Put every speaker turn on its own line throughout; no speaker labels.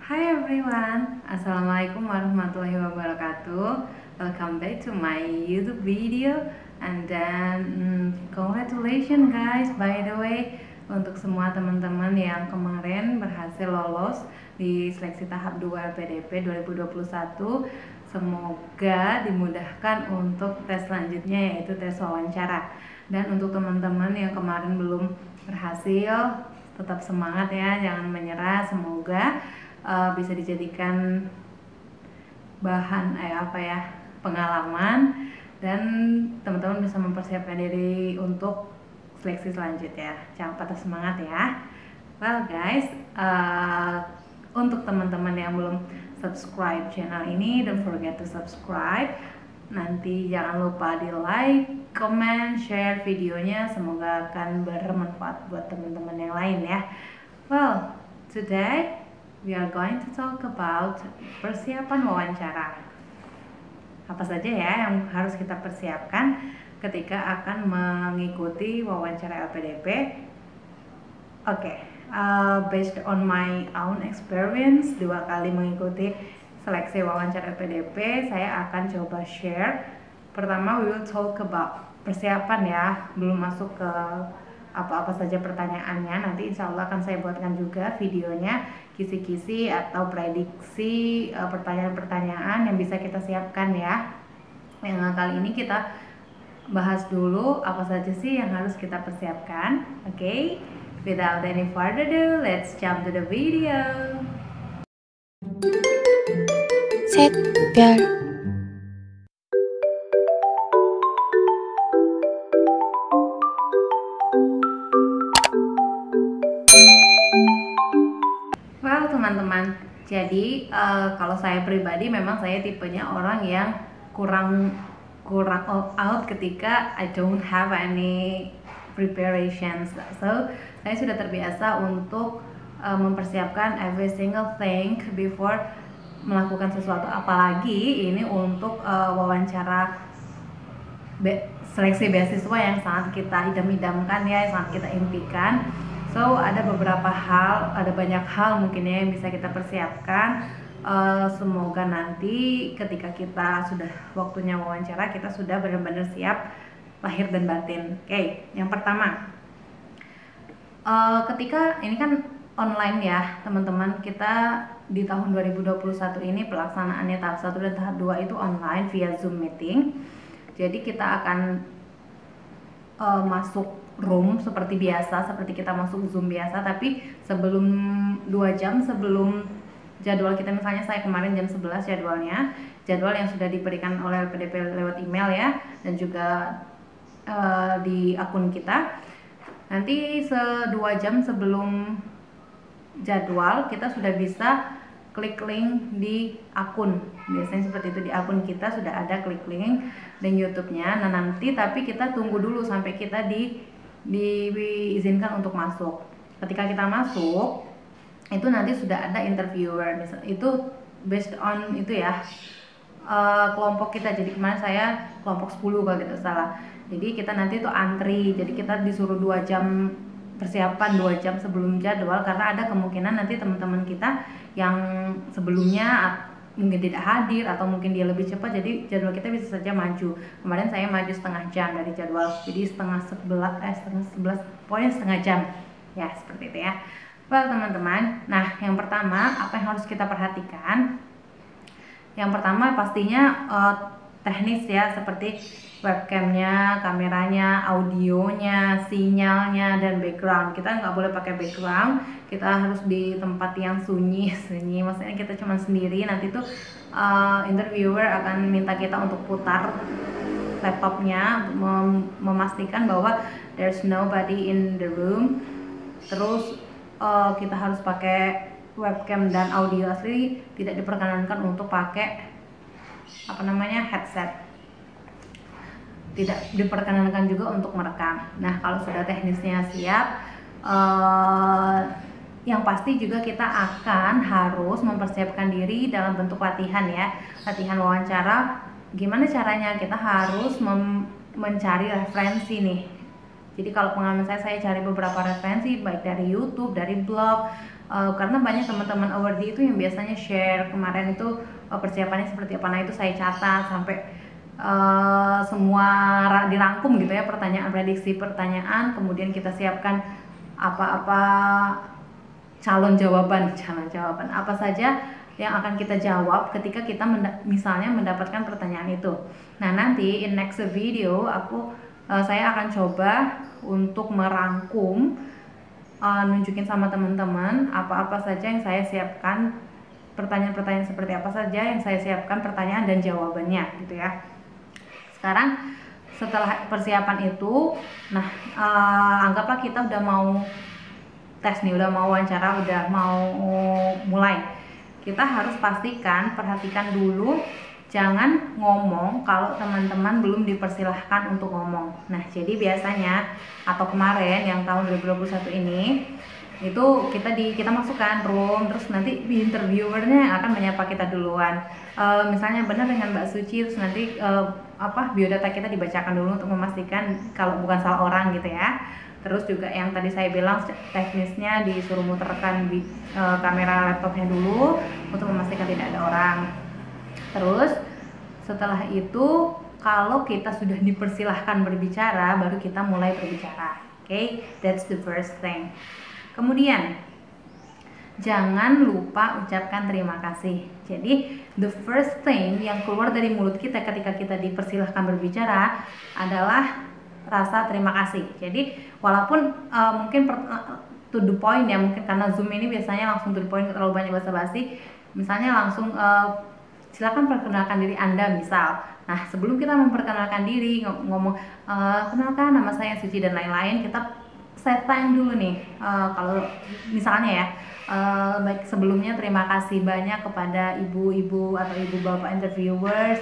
Hi everyone, Assalamualaikum warahmatullahi wabarakatuh. Welcome back to my YouTube video. And then congratulations guys, by the way, untuk semua teman-teman yang kemarin berhasil lolos di seleksi tahap 2 LPDP 2021. Semoga dimudahkan untuk tes selanjutnya, yaitu tes wawancara. Dan untuk teman-teman yang kemarin belum berhasil, tetap semangat ya, jangan menyerah. Semoga bisa dijadikan bahan pengalaman, dan teman-teman bisa mempersiapkan diri untuk seleksi selanjutnya. Jangan patah semangat ya. Well guys, untuk teman-teman yang belum subscribe channel ini, don't forget to subscribe. Nanti jangan lupa di like, comment, share videonya. Semoga akan bermanfaat buat teman-teman yang lain ya. Well, today we are going to talk about persiapan wawancara. Apa saja ya yang harus kita persiapkan ketika akan mengikuti wawancara LPDP? Based on my own experience, 2 kali mengikuti seleksi wawancara LPDP, saya akan coba share. Pertama, we will talk about persiapan ya, belum masuk ke apa-apa saja pertanyaannya. Nanti insya Allah akan saya buatkan juga videonya, kisi-kisi atau prediksi pertanyaan-pertanyaan yang bisa kita siapkan ya. Yang kali ini kita bahas dulu apa saja sih yang harus kita persiapkan. Oke, without any further ado, let's jump to the video.
Set biar
teman-teman, jadi kalau saya pribadi memang saya tipenya orang yang kurang all out ketika I don't have any preparations. So saya sudah terbiasa untuk mempersiapkan every single thing before melakukan sesuatu, apalagi ini untuk wawancara seleksi beasiswa yang sangat kita idam-idamkan ya, yang sangat kita impikan. So ada banyak hal mungkin ya yang bisa kita persiapkan. Semoga nanti ketika kita sudah waktunya wawancara, kita sudah benar-benar siap lahir dan batin. Oke, yang pertama, ketika ini kan online ya teman-teman, kita di tahun 2021 ini pelaksanaannya tahap 1 dan tahap 2 itu online via Zoom meeting. Jadi kita akan masuk room seperti biasa, seperti kita masuk Zoom biasa, tapi sebelum 2 jam sebelum jadwal kita, misalnya saya kemarin jam 11 jadwal yang sudah diberikan oleh LPDP lewat email ya, dan juga di akun kita. Nanti 2 jam sebelum jadwal kita sudah bisa klik link di akun. Biasanya seperti itu, di akun kita sudah ada klik link dan YouTube-nya. Nah nanti tapi kita tunggu dulu sampai kita diizinkan untuk masuk. Ketika kita masuk, itu nanti sudah ada interviewer. Itu based on itu ya, kelompok kita. Jadi kemarin saya kelompok 10 kalau tidak salah. Jadi kita nanti tuh antri. Jadi kita disuruh 2 jam persiapan, 2 jam sebelum jadwal, karena ada kemungkinan nanti teman-teman kita yang sebelumnya mungkin tidak hadir atau mungkin dia lebih cepat, jadi jadwal kita bisa saja maju. Kemarin saya maju setengah jam dari jadwal, jadi setengah 11, pokoknya setengah jam ya, seperti itu ya. Well teman-teman, nah yang pertama apa yang harus kita perhatikan? Yang pertama pastinya teknis ya, seperti webcamnya, kameranya, audionya, sinyalnya, dan background. Kita nggak boleh pakai background, kita harus di tempat yang sunyi, maksudnya kita cuma sendiri. Nanti tuh interviewer akan minta kita untuk putar laptopnya, memastikan bahwa there's nobody in the room. Terus kita harus pakai webcam dan audio asli, tidak diperkenankan untuk pakai headset. Tidak diperkenankan juga untuk merekam. Nah kalau sudah teknisnya siap, yang pasti juga kita akan harus mempersiapkan diri dalam bentuk latihan ya, latihan wawancara. Gimana caranya? Kita harus mencari referensi nih. Jadi kalau pengalaman saya cari beberapa referensi baik dari YouTube, dari blog, karena banyak teman-teman awardee itu yang biasanya share kemarin itu persiapannya seperti apa. Nah itu saya catat sampai semua dirangkum gitu ya, pertanyaan, prediksi pertanyaan, kemudian kita siapkan apa-apa calon jawaban apa saja yang akan kita jawab ketika kita misalnya mendapatkan pertanyaan itu. Nah nanti in next video saya akan coba untuk merangkum, nunjukin sama teman-teman apa-apa saja yang saya siapkan, pertanyaan-pertanyaan seperti apa saja yang saya siapkan, pertanyaan dan jawabannya gitu ya. Sekarang setelah persiapan itu, nah anggaplah kita udah mau tes nih, udah mau wawancara, udah mau mulai. Kita harus perhatikan dulu, jangan ngomong kalau teman-teman belum dipersilahkan untuk ngomong. Nah jadi biasanya atau kemarin yang tahun 2021 ini itu kita masukkan room, terus nanti interviewernya akan menyapa kita duluan. Misalnya benar dengan Mbak Suci, terus nanti biodata kita dibacakan dulu untuk memastikan kalau bukan salah orang gitu ya. Terus juga yang tadi saya bilang teknisnya disuruh muterkan kamera laptopnya dulu untuk memastikan tidak ada orang. Terus setelah itu kalau kita sudah dipersilahkan berbicara, baru kita mulai berbicara. Oke, that's the first thing. Kemudian jangan lupa ucapkan terima kasih. Jadi the first thing yang keluar dari mulut kita ketika kita dipersilahkan berbicara adalah rasa terima kasih. Jadi walaupun mungkin to the point ya, mungkin karena Zoom ini biasanya langsung to the point, terlalu banyak basa-basi. Misalnya langsung silakan perkenalkan diri Anda misal. Nah sebelum kita memperkenalkan diri, ngomong kenalkan nama saya Suci dan lain-lain, kita set time dulu nih. Kalau misalnya ya, baik sebelumnya terima kasih banyak kepada ibu-ibu atau ibu bapak interviewers.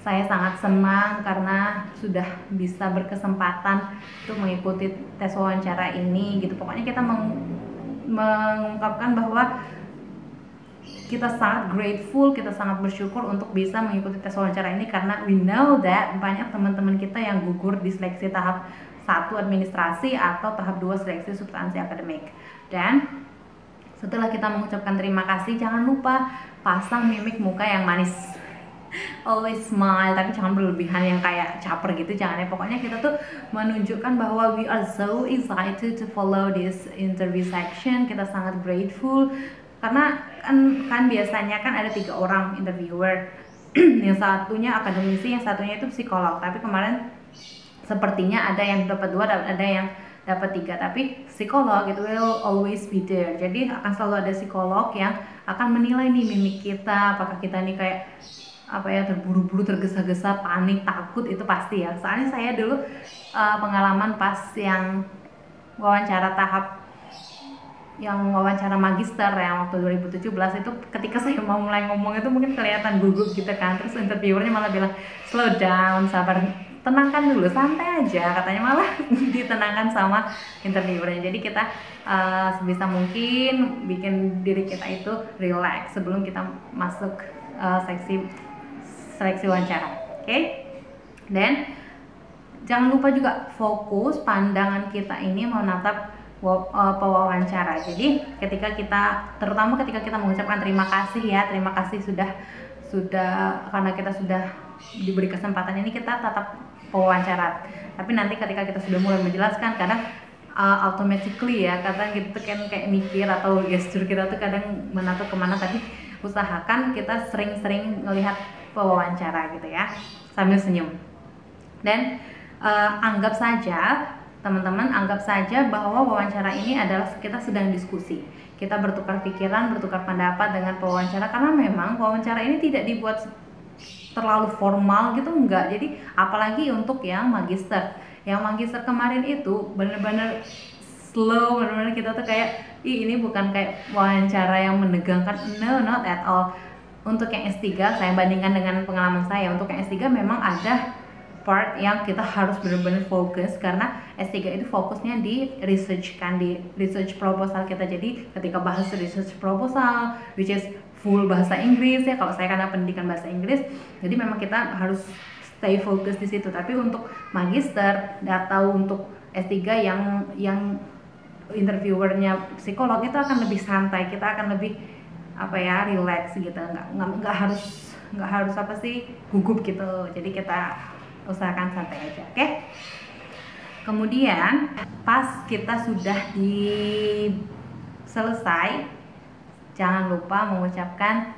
Saya sangat senang karena sudah bisa berkesempatan untuk mengikuti tes wawancara ini gitu. Pokoknya kita mengungkapkan bahwa kita sangat grateful, kita sangat bersyukur untuk bisa mengikuti tes wawancara ini, karena we know that banyak teman-teman kita yang gugur di seleksi tahap 1 administrasi atau tahap 2 seleksi substansi akademik. Dan setelah kita mengucapkan terima kasih, jangan lupa pasang mimik muka yang manis. Always smile, tapi jangan berlebihan yang kayak caper gitu, jangan ya. Pokoknya kita tuh menunjukkan bahwa we are so excited to follow this interview section. Kita sangat grateful karena kan biasanya kan ada 3 orang interviewer. Yang satunya akademisi, yang satunya itu psikolog. Tapi kemarin sepertinya ada yang dapat 2, ada yang dapat 3, tapi psikolog itu will always be there. Jadi akan selalu ada psikolog yang akan menilai nih mimik kita, apakah kita nih kayak terburu-buru, tergesa-gesa, panik, takut, itu pasti ya. Soalnya saya dulu pengalaman pas yang wawancara magister yang waktu 2017 itu, ketika saya mau mulai ngomong itu mungkin kelihatan gugup gitu kan. Terus interviewernya malah bilang slow down, sabar, tenangkan dulu, santai aja, katanya malah ditenangkan sama interviewernya. Jadi kita sebisa mungkin bikin diri kita itu relax sebelum kita masuk seleksi wawancara. Oke? Dan jangan lupa juga fokus pandangan kita ini menatap pewawancara. Jadi terutama ketika kita mengucapkan terima kasih ya, terima kasih sudah karena kita sudah diberi kesempatan ini, kita tatap pewawancara. Tapi nanti ketika kita sudah mulai menjelaskan, kadang automatically ya, kadang gitu kan kayak mikir atau gestur kita tuh kadang menatap kemana, tapi usahakan kita sering-sering melihat pewawancara gitu ya, sambil senyum. Dan anggap saja teman-teman, bahwa wawancara ini adalah kita sedang diskusi. Kita bertukar pikiran, bertukar pendapat dengan pewawancara, karena memang wawancara ini tidak dibuat terlalu formal gitu, enggak. Jadi apalagi untuk yang magister kemarin itu bener-bener slow, bener-bener kita tuh kayak ini bukan kayak wawancara yang menegangkan, no, not at all. Untuk yang S3 saya bandingkan dengan pengalaman saya, untuk yang S3 memang ada part yang kita harus benar-benar fokus, karena S3 itu fokusnya di research proposal kita. Jadi ketika bahas research proposal, which is full bahasa Inggris ya, kalau saya karena pendidikan bahasa Inggris, jadi memang kita harus stay fokus di situ. Tapi untuk magister atau untuk S3 yang interviewernya psikolog itu akan lebih santai, kita akan lebih relax gitu, nggak harus gugup gitu. Jadi kita usahakan santai aja, oke? Kemudian pas kita sudah selesai, jangan lupa mengucapkan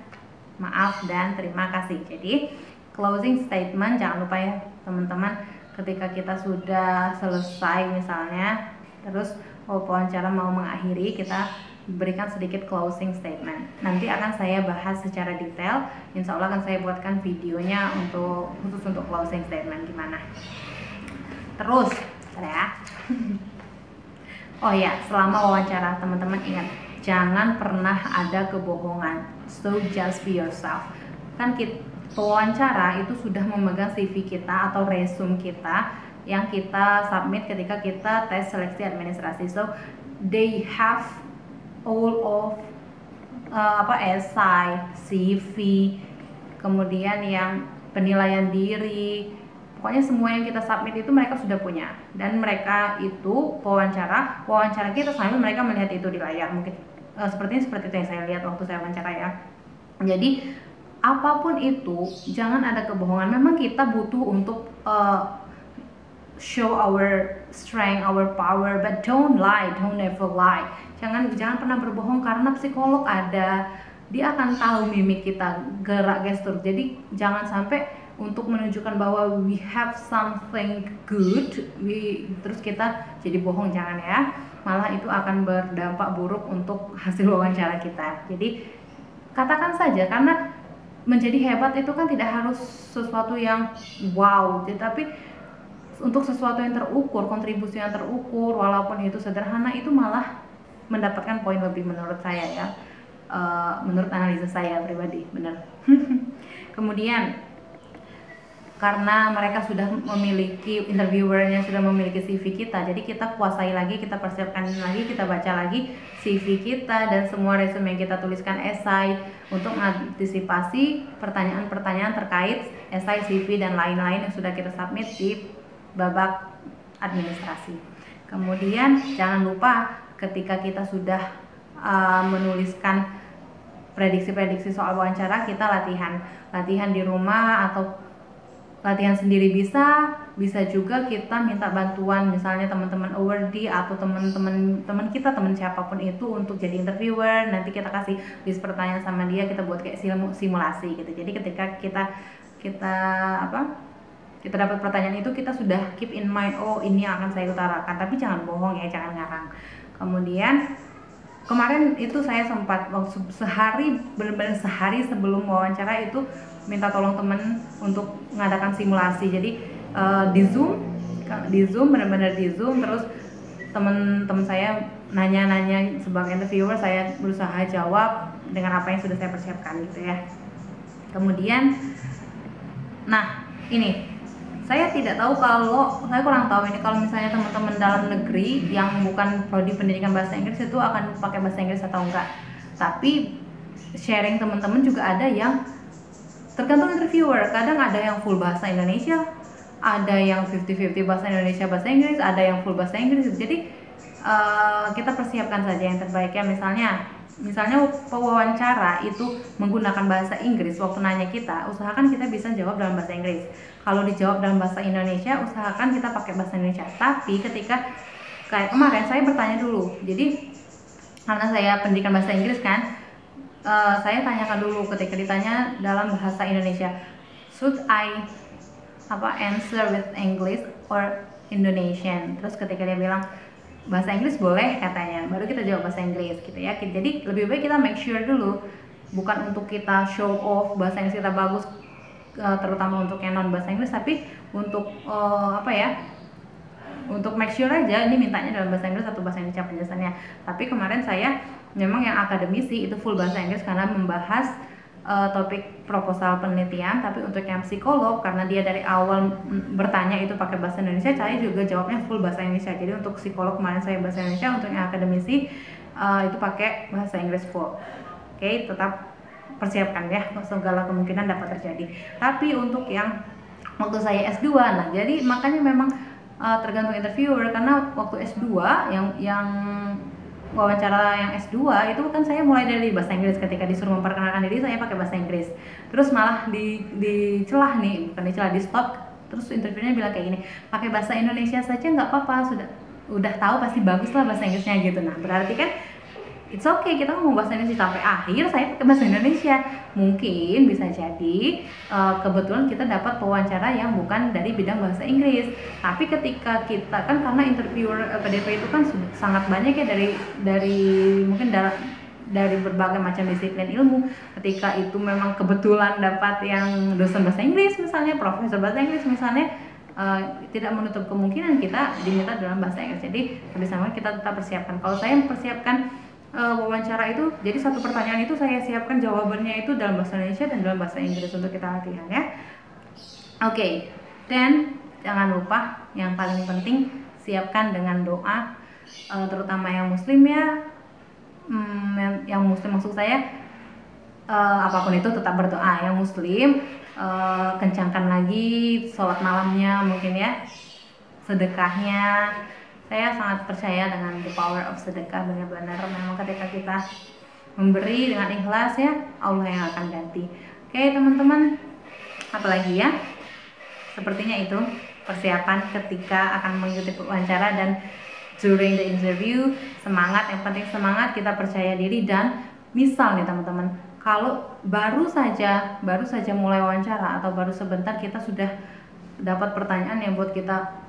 maaf dan terima kasih. Jadi closing statement jangan lupa ya teman-teman, ketika kita sudah selesai misalnya, terus wawancara mau mengakhiri, kita berikan sedikit closing statement. Nanti akan saya bahas secara detail, insya Allah akan saya buatkan videonya khusus untuk closing statement gimana. Terus ya oh ya, selama wawancara teman-teman ingat, jangan pernah ada kebohongan. So just be yourself. Kan pewawancara itu sudah memegang CV kita atau resume kita yang kita submit ketika kita tes seleksi administrasi. So they have all of essay, CV, kemudian yang penilaian diri, pokoknya semua yang kita submit itu mereka sudah punya, dan mereka itu wawancara kita sambil mereka melihat itu di layar. Mungkin seperti itu yang saya lihat waktu saya wawancara ya. Jadi apapun itu jangan ada kebohongan. Memang kita butuh untuk show our strength, our power, but don't lie, don't ever lie. Jangan pernah berbohong, karena psikolog dia akan tahu mimik kita, gerak gestur. Jadi jangan sampai untuk menunjukkan bahwa we have something good, terus kita jadi bohong, jangan ya. Malah itu akan berdampak buruk untuk hasil wawancara kita. Jadi katakan saja, karena menjadi hebat itu kan tidak harus sesuatu yang wow, tapi untuk sesuatu yang terukur, kontribusi yang terukur, walaupun itu sederhana, itu malah mendapatkan poin lebih menurut saya ya, menurut analisa saya pribadi, benar. Kemudian karena mereka sudah memiliki, interviewernya sudah memiliki CV kita, jadi kita kuasai lagi, kita persiapkan lagi, kita baca lagi CV kita dan semua resume yang kita tuliskan, esai, untuk mengantisipasi pertanyaan-pertanyaan terkait esai, CV dan lain-lain yang sudah kita submit di babak administrasi. Kemudian jangan lupa ketika kita sudah menuliskan prediksi-prediksi soal wawancara, kita latihan di rumah atau latihan sendiri, bisa juga kita minta bantuan misalnya teman-teman awardee atau teman kita, teman siapapun itu untuk jadi interviewer. Nanti kita kasih list pertanyaan sama dia, kita buat kayak simulasi gitu. Jadi ketika kita dapat pertanyaan itu, kita sudah keep in mind, oh ini yang akan saya utarakan, tapi jangan bohong ya, jangan ngarang. Kemudian kemarin itu saya sempat benar-benar sehari sebelum wawancara itu minta tolong temen untuk mengadakan simulasi. Jadi di Zoom benar-benar di Zoom, terus teman-teman saya nanya sebagai interviewer, saya berusaha jawab dengan apa yang sudah saya persiapkan gitu ya. Kemudian ini saya tidak tahu, saya kurang tahu ini kalau misalnya teman-teman dalam negeri yang bukan prodi pendidikan bahasa Inggris itu akan pakai bahasa Inggris atau enggak. Tapi sharing teman-teman juga ada yang tergantung interviewer. Kadang ada yang full bahasa Indonesia, ada yang 50-50 bahasa Indonesia bahasa Inggris, ada yang full bahasa Inggris. Jadi kita persiapkan saja yang terbaik ya. Misalnya pewawancara itu menggunakan bahasa Inggris, waktu nanya kita, usahakan kita bisa jawab dalam bahasa Inggris. Kalau dijawab dalam bahasa Indonesia, usahakan kita pakai bahasa Indonesia. Tapi ketika kayak kemarin saya bertanya dulu, jadi karena saya pendidikan bahasa Inggris kan, saya tanyakan dulu ketika ditanya dalam bahasa Indonesia, should I answer with English or Indonesian? Terus ketika dia bilang bahasa Inggris boleh katanya, baru kita jawab bahasa Inggris gitu ya. Jadi lebih baik kita make sure dulu, bukan untuk kita show off bahasa Inggris kita bagus, terutama untuk yang non bahasa Inggris, tapi untuk untuk make sure aja ini mintanya dalam bahasa Inggris atau bahasa Indonesia penjelasannya. Tapi kemarin saya memang yang akademisi itu full bahasa Inggris karena membahas topik proposal penelitian. Tapi untuk yang psikolog, karena dia dari awal bertanya itu pakai bahasa Indonesia, saya juga jawabnya full bahasa Indonesia. Jadi untuk psikolog kemarin saya bahasa Indonesia, untuk yang akademisi itu pakai bahasa Inggris full. Oke, tetap persiapkan ya, segala kemungkinan dapat terjadi. Tapi untuk yang waktu saya S2, jadi makanya memang tergantung interviewer, karena waktu S2 yang wawancara yang S2 itu kan saya mulai dari bahasa Inggris. Ketika disuruh memperkenalkan diri saya pakai bahasa Inggris, terus malah dicelah nih, bukan dicelah, di stop. Terus interviewnya bilang kayak gini, pakai bahasa Indonesia saja nggak apa-apa, udah tahu pasti bagus lah bahasa Inggrisnya gitu. Nah berarti kan it's okay kita ngomong bahasa Indonesia, sampai akhir saya pakai bahasa Indonesia. Mungkin bisa jadi kebetulan kita dapat pewawancara yang bukan dari bidang bahasa Inggris, tapi ketika kita kan, karena interviewer LPDP itu kan sangat banyak ya, dari mungkin dari berbagai macam disiplin ilmu. Ketika itu memang kebetulan dapat yang dosen bahasa Inggris misalnya, profesor bahasa Inggris misalnya, tidak menutup kemungkinan kita diminta dalam bahasa Inggris. Jadi bersama kita tetap persiapkan. Kalau saya mempersiapkan wawancara itu, jadi satu pertanyaan itu saya siapkan jawabannya itu dalam bahasa Indonesia dan dalam bahasa Inggris untuk kita latihan ya. Oke, dan jangan lupa yang paling penting, siapkan dengan doa, terutama yang muslim ya. Yang muslim maksud saya, apapun itu tetap berdoa. Yang muslim kencangkan lagi sholat malamnya mungkin ya, sedekahnya. Saya sangat percaya dengan the power of sedekah. Benar-benar memang ketika kita memberi dengan ikhlas ya, Allah yang akan ganti. Oke teman-teman, apalagi ya, sepertinya itu persiapan ketika akan mengikuti wawancara dan during the interview. Semangat, yang penting semangat, kita percaya diri. Dan misal nih teman-teman, kalau baru saja mulai wawancara atau baru sebentar kita sudah dapat pertanyaan yang buat kita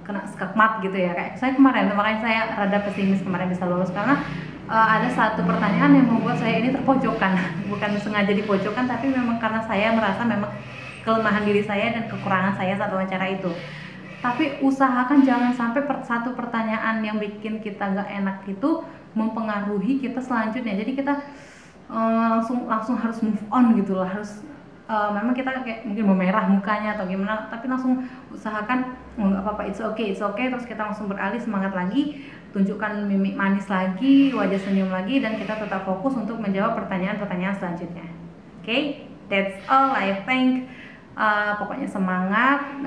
kena skakmat gitu ya, kayak saya kemarin, makanya saya rada pesimis kemarin bisa lolos karena ada satu pertanyaan yang membuat saya ini terpojokkan. Bukan sengaja dipojokkan, tapi memang karena saya merasa memang kelemahan diri saya dan kekurangan saya saat wawancara itu. Tapi usahakan jangan sampai satu pertanyaan yang bikin kita nggak enak itu mempengaruhi kita selanjutnya. Jadi kita langsung harus move on gitu lah, harus memang kita kayak mungkin memerah mukanya atau gimana, tapi langsung usahakan nggak apa-apa, it's okay, terus kita langsung beralih, semangat lagi, tunjukkan mimik manis lagi, wajah senyum lagi, dan kita tetap fokus untuk menjawab pertanyaan-pertanyaan selanjutnya. Okay, that's all I think. Pokoknya semangat,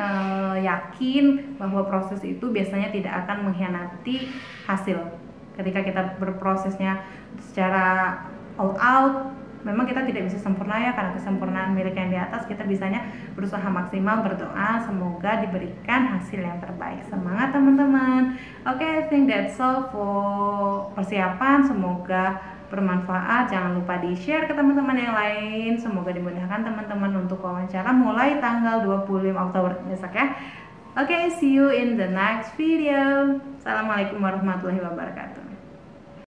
yakin bahwa proses itu biasanya tidak akan mengkhianati hasil. Ketika kita berprosesnya secara all out, memang kita tidak bisa sempurna ya, karena kesempurnaan milik yang di atas. Kita bisanya berusaha maksimal, berdoa semoga diberikan hasil yang terbaik. Semangat teman-teman. Oke, I think that's all for persiapan. Semoga bermanfaat. Jangan lupa di-share ke teman-teman yang lain. Semoga dimudahkan teman-teman untuk wawancara mulai tanggal 25 Oktober besok ya. Oke, see you in the next video. Assalamualaikum warahmatullahi wabarakatuh.